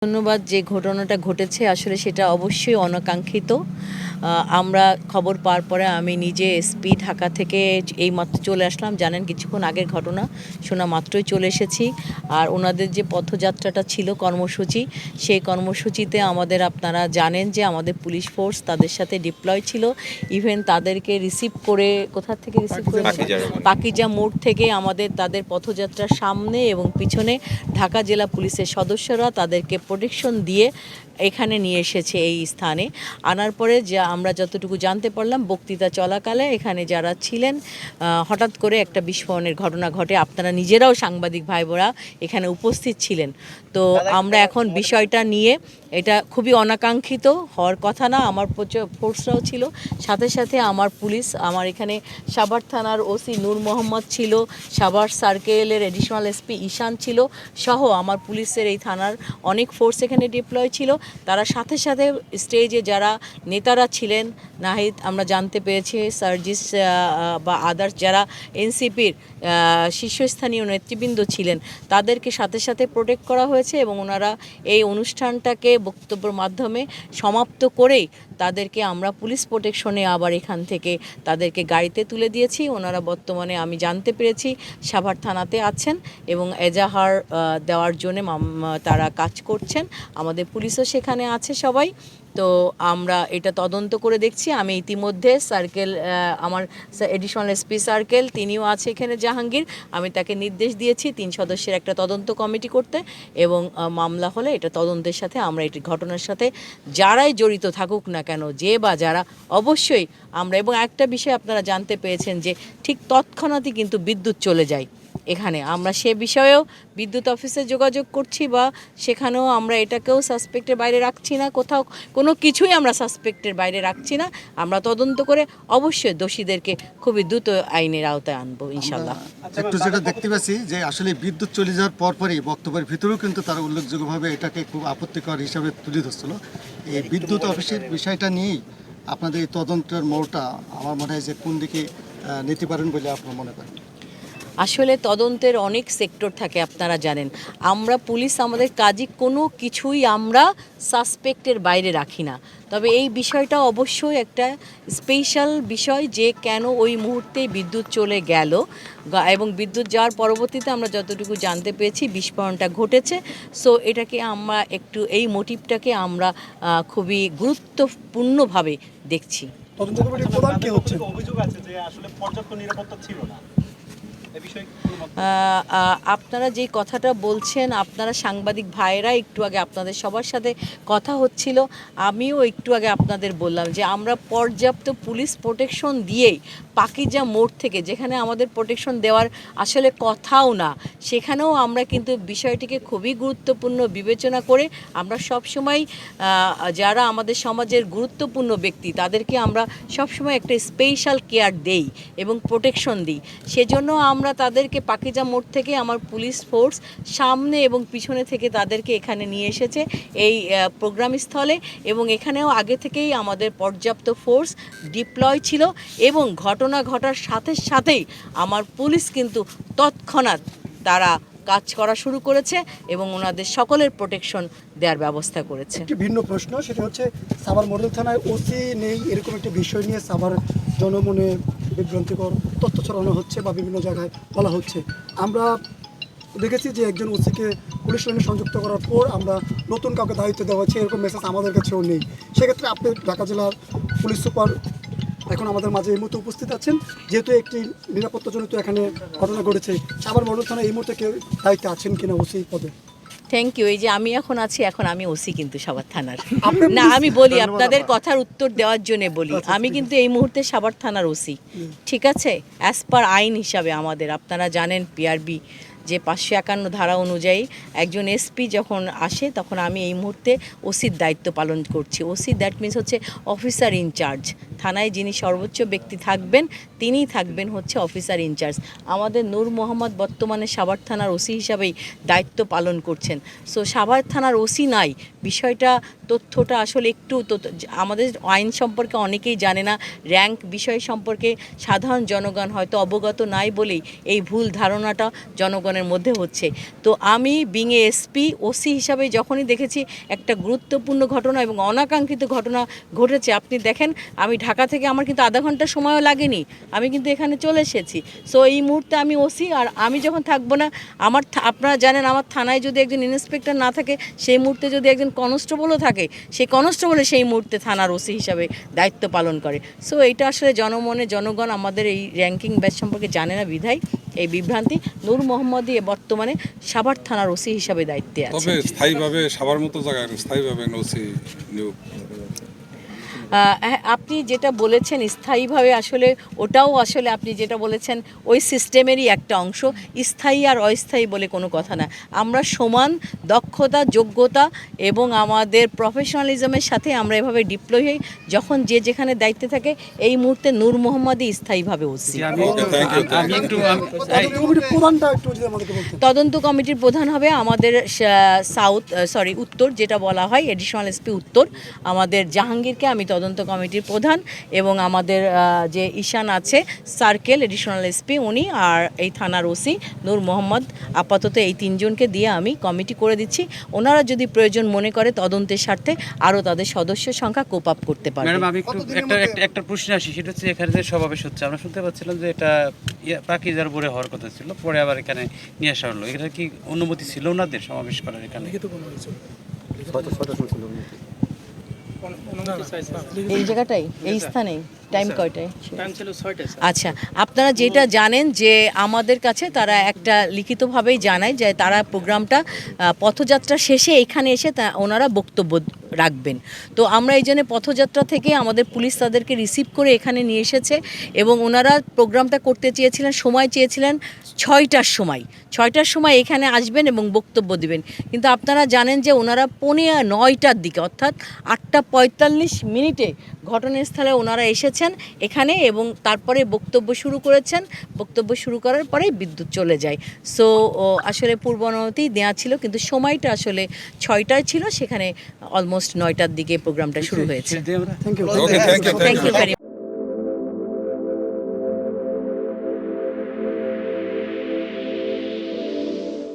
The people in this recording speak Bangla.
ধন্যবাদ। যে ঘটনাটা ঘটেছে আসলে সেটা অবশ্যই অনাকাঙ্ক্ষিত। আমরা খবর পাওয়ার পরে আমি নিজে এসপি ঢাকা থেকে এইমাত্র চলে আসলাম। জানেন কিছুক্ষণ আগের ঘটনা শোনা মাত্রই চলে এসেছি। আর ওনাদের যে পথযাত্রাটা ছিল কর্মসূচি, সেই কর্মসূচিতে আপনারা জানেন যে আমাদের পুলিশ ফোর্স তাদের সাথে ডিপ্লয় ছিল। ইভেন তাদেরকে রিসিভ করে কোথা থেকে রিসিভ করে পাকিজা মোড় থেকে তাদের পথযাত্রার সামনে এবং পিছনে ঢাকা জেলা পুলিশের সদস্যরা তাদেরকে প্রোটেকশন দিয়ে এখানে নিয়ে এসেছে এই স্থানে। আনার পরে যা আমরা যতটুকু জানতে পারলাম, বক্তৃতা চলাকালে এখানে যারা ছিলেন হঠাৎ করে একটা বিস্ফোরণের ঘটনা ঘটে। আপনারা নিজেরাও সাংবাদিক ভাই বোরা এখানে উপস্থিত ছিলেন। তো আমরা এখন বিষয়টা নিয়ে, এটা খুবই অনাকাঙ্ক্ষিত হওয়ার কথা না। আমার ফোর্সরাও ছিল, সাথে সাথে আমার পুলিশ, আমার এখানে সাভার থানার ওসি নূর মোহাম্মদ ছিল, সাভার সার্কেলের এডিশনাল এসপি ঈশান ছিল, সহ আমার পুলিশের এই থানার অনেক ফোর্স এখানে ডিপ্লয় ছিল। তারা সাথে সাথে স্টেজে যারা নেতারা ছিলেন, নাহিদ আমরা জানতে পেরেছি, সার্জিস বা আদার্স যারা এনসিপির শীর্ষস্থানীয় নেতৃবৃন্দ ছিলেন, তাদেরকে সাথে সাথে প্রোটেক্ট করা হয়েছে এবং ওনারা এই অনুষ্ঠানটাকে বক্তব্যের মাধ্যমে সমাপ্ত করেই তাদেরকে আমরা পুলিশ প্রোটেকশনে আবার এখান থেকে তাদেরকে গাড়িতে তুলে দিয়েছি। ওনারা বর্তমানে আমি জানতে পেরেছি সাভার থানাতে আছেন এবং এজাহার দেওয়ার জন্য তারা কাজ করছেন। আমাদের পুলিশও সেখানে আছে সবাই। তো আমরা এটা তদন্ত করে দেখছি। আমি ইতিমধ্যে আমার এডিশনাল এসপি সার্কেল তিনিও আছে এখানে, জাহাঙ্গীর, আমি তাকে নির্দেশ দিয়েছি 3 সদস্যের একটা তদন্ত কমিটি করতে এবং মামলা হলে এটা তদন্তের সাথে আমরা এটি ঘটনার সাথে যারাই জড়িত থাকুক না কেন, যে বা যারা, অবশ্যই আমরা, এবং একটা বিষয় আপনারা জানতে পেরেছেন যে ঠিক তৎক্ষণাৎই কিন্তু বিদ্যুৎ চলে যায় এখানে। আমরা সে বিষয়েও বিদ্যুৎ অফিসে যোগাযোগ করছি বা সেখানেও আমরা এটাকেও সাসপেক্টের বাইরে রাখছি না, কোথাও কোনো কিছুই আমরা সাসপেক্টের বাইরে রাখছি না। আমরা তদন্ত করে অবশ্যই দোষীদেরকে খুবই দ্রুত আইনের আওতায় আনবো ইনশাল্লাহ। একটু যেটা দেখতে পাচ্ছি যে আসলে বিদ্যুৎ চলে যাওয়ার পরপরই বক্তব্যের ভিতরেও কিন্তু তারা উল্লেখযোগ্যভাবে এটাকে খুব আপত্তিকর হিসাবে তুলে ধরছিল। এই বিদ্যুৎ অফিসের বিষয়টা নিয়েই আপনাদের এই তদন্তের মোড়টা আমার মনে হয় যে কোন দিকে নিতে পারেন বলে আপনার মনে করেন? আসলে তদন্তের অনেক সেক্টর থাকে, আপনারা জানেন। আমরা পুলিশ আমাদের কাজই কোনো কিছুই আমরা সাসপেক্টের বাইরে রাখি না। তবে এই বিষয়টা অবশ্যই একটা স্পেশাল বিষয় যে কেন ওই মুহূর্তে বিদ্যুৎ চলে গেল এবং বিদ্যুৎ যাওয়ার পরবর্তীতে আমরা যতটুকু জানতে পেরেছি বিস্ফোরণটা ঘটেছে। সো এটাকে আমরা একটু, এই মোটিভটাকে আমরা খুবই গুরুত্বপূর্ণভাবে দেখছি। তদন্ত কমিটির প্রধান কে হচ্ছে? অভিযোগ আছে যে আসলে পর্যাপ্ত নিরাপত্তা ছিল না। আপনারা যে কথাটা বলছেন, আপনারা সাংবাদিক ভাইয়েরা একটু আগে আপনাদের সবার সাথে কথা হচ্ছিল, আমিও একটু আগে আপনাদের বললাম যে আমরা পর্যাপ্ত পুলিশ প্রোটেকশন দিয়েই পাকিজা মোড় থেকে, যেখানে আমাদের প্রোটেকশন দেওয়ার আসলে কথাও না, সেখানেও আমরা কিন্তু বিষয়টিকে খুবই গুরুত্বপূর্ণ বিবেচনা করে আমরা সবসময় যারা আমাদের সমাজের গুরুত্বপূর্ণ ব্যক্তি তাদেরকে আমরা সবসময় একটা স্পেশাল কেয়ার দেই এবং প্রোটেকশন দিই। সেজন্য আমরা তাদেরকে পাকিজা মোড় থেকে আমার পুলিশ ফোর্স সামনে এবং পিছনে থেকে তাদেরকে এখানে নিয়ে এসেছে এই প্রোগ্রাম স্থলে, এবং এখানেও আগে থেকেই আমাদের পর্যাপ্ত ফোর্স ডিপ্লয় ছিল এবং ঘটনা ঘটার সাথে সাথেই আমার পুলিশ কিন্তু তৎক্ষণাৎ তারা কাজ করা শুরু করেছে এবং ওনাদের সকলের প্রোটেকশন দেওয়ার ব্যবস্থা করেছে। একটি ভিন্ন প্রশ্ন, সেটা হচ্ছে সাভার মডেল থানায় ওসি নেই, এরকম একটি বিষয় নিয়ে সাভার জনমনে বিভ্রান্তিকর তথ্য ছড়ানো হচ্ছে বা বিভিন্ন জায়গায় বলা হচ্ছে। আমরা দেখেছি যে একজন ওসিকে পুলিশ লাইনে সংযুক্ত করার পর আমরা নতুন কাউকে দায়িত্ব দেওয়া হচ্ছে, এরকম মেসেজ আমাদের কাছেও নেই। সেক্ষেত্রে আপনি ঢাকা জেলার পুলিশ সুপার এখন আমাদের মাঝে এই মুহূর্তে উপস্থিত আছেন, যেহেতু একটি নিরাপত্তাজনিত এখানে ঘটনা ঘটেছে, সাভার মডেল থানায় এই মুহূর্তে কেউ দায়িত্বে আছেন কিনা ওসি পদে? Thank you. এই যে আমি এখন আছি, এখন আমি ওসি কিন্তু সাভার থানার না। আমি বলি আপনাদের কথার উত্তর দেওয়ার জন্য বলি, আমি কিন্তু এই মুহূর্তে সাভার থানার ওসি, ঠিক আছে? অ্যাজ পার আইন হিসাবে আমাদের, আপনারা জানেন পিআরবি যে 551 ধারা অনুযায়ী একজন এসপি যখন আসে তখন আমি এই মুহূর্তে ওসির দায়িত্ব পালন করছি। ওসি দ্যাট মিনস হচ্ছে অফিসার ইনচার্জ, থানায় যিনি সর্বোচ্চ ব্যক্তি থাকবেন তিনিই থাকবেন হচ্ছে অফিসার ইনচার্জ। আমাদের নূর মোহাম্মদ বর্তমানে সাভার থানার ওসি হিসাবেই দায়িত্ব পালন করছেন। সো সাভার থানার ওসি নাই, বিষয়টা তথ্যটা আসলে একটু আমাদের আইন সম্পর্কে অনেকেই জানে না, র্যাঙ্ক বিষয় সম্পর্কে সাধারণ জনগণ হয়তো অবগত নাই বলেই এই ভুল ধারণাটা জনগণের মধ্যে হচ্ছে। তো আমি বিংয়ে এসপি ওসি হিসাবে যখনই দেখেছি একটা গুরুত্বপূর্ণ ঘটনা এবং অনাকাঙ্ক্ষিত ঘটনা ঘটেছে, আপনি দেখেন আমি ঢাকা থেকে আমার কিন্তু আধা ঘন্টা সময়ও লাগেনি, আমি কিন্তু এখানে চলে এসেছি। সো এই মুহূর্তে আমি ওসি, আর আমি যখন থাকবো না আমার আপনারা জানেন আমার থানায় যদি একজন ইন্সপেক্টর না থাকে, সেই মুহূর্তে যদি একজন কনস্টেবলও থাকে, সেই কনস্টেবলে সেই মুহূর্তে থানার ওসি হিসাবে দায়িত্ব পালন করে। সো এটা আসলে জনগণ আমাদের এই র্যাঙ্কিং ব্যাচ সম্পর্কে জানে না বিধায় এই বিভ্রান্তি। নূর মোহাম্মদই বর্তমানে সাভার থানার ওসি হিসাবে দায়িত্বে আছে। তবে স্থায়ীভাবে সবার মতো জায়গায় স্থায়ীভাবে ওসি নিয়োগ হ্যাঁ, আপনি যেটা বলেছেন স্থায়ীভাবে, আসলে ওটাও আসলে আপনি যেটা বলেছেন ওই সিস্টেমেরই একটা অংশ। স্থায়ী আর অস্থায়ী বলে কোনো কথা না, আমরা সমান দক্ষতা যোগ্যতা এবং আমাদের প্রফেশনালিজমের সাথে আমরা এভাবে ডিপ্লয় হই যখন যে যেখানে দায়িত্বে থাকে। এই মুহূর্তে নূর মোহাম্মদই স্থায়ীভাবে ওসি। প্রধানটা একটু যদি আমাদেরকে বলতেন। তদন্ত কমিটির প্রধান হবে আমাদের উত্তর, যেটা বলা হয় এডিশনাল এসপি উত্তর, আমাদের জাহাঙ্গীরকে আমি তদন্ত কমিটির প্রধান, এবং আমাদের যে ঈশান আছে সার্কেল এডিশনাল এসপি উনি, আর এই থানার ওসি নূর মোহাম্মদ, আপাতত এই তিনজনকে দিয়ে আমি কমিটি করে দিচ্ছি। ওনারা যদি প্রয়োজন মনে করে তদন্তের স্বার্থে আরও তাদের সদস্য সংখ্যা কোপ আপ করতে পারে। ম্যাডাম আমি একটু একটা প্রশ্ন আসি, সেটা হচ্ছে এখানে যে সমাবেশ হচ্ছে আমরা শুনতে পাচ্ছিলাম যে এটা পাকিজার উপরে হওয়ার কথা ছিল, পরে আবার এখানে নিয়ে আসা হলো। এটা কি অনুমতি ছিল ওনাদের সমাবেশ করার এখানে? এই জায়গাটাই এই স্থানেই টাইম কয়টায়? আচ্ছা, আপনারা যেটা জানেন যে আমাদের কাছে তারা একটা লিখিতভাবেই জানায় যে তারা প্রোগ্রামটা পথযাত্রা শেষে এখানে এসে ওনারা বক্তব্য রাখবেন। তো আমরা এই জন্য পথযাত্রা থেকে আমাদের পুলিশ তাদেরকে রিসিভ করে এখানে নিয়ে এসেছে, এবং ওনারা প্রোগ্রামটা করতে চেয়েছিলেন, সময় চেয়েছিলেন 6টার সময় এখানে আসবেন এবং বক্তব্য দিবেন। কিন্তু আপনারা জানেন যে ওনারা 9:45 দিকে অর্থাৎ 8:45 ঘটনাস্থলে ওনারা এসেছেন এখানে, এবং তারপরে বক্তব্য শুরু করেছেন। বক্তব্য শুরু করার পরেই বিদ্যুৎ চলে যায়। সো আসলে পূর্বানুমতি দেওয়া ছিল, কিন্তু সময়টা আসলে 6টায় ছিল, সেখানে অলমোস্ট 9টার দিকে প্রোগ্রামটা শুরু হয়েছে। Thank you. Okay, thank you thank you very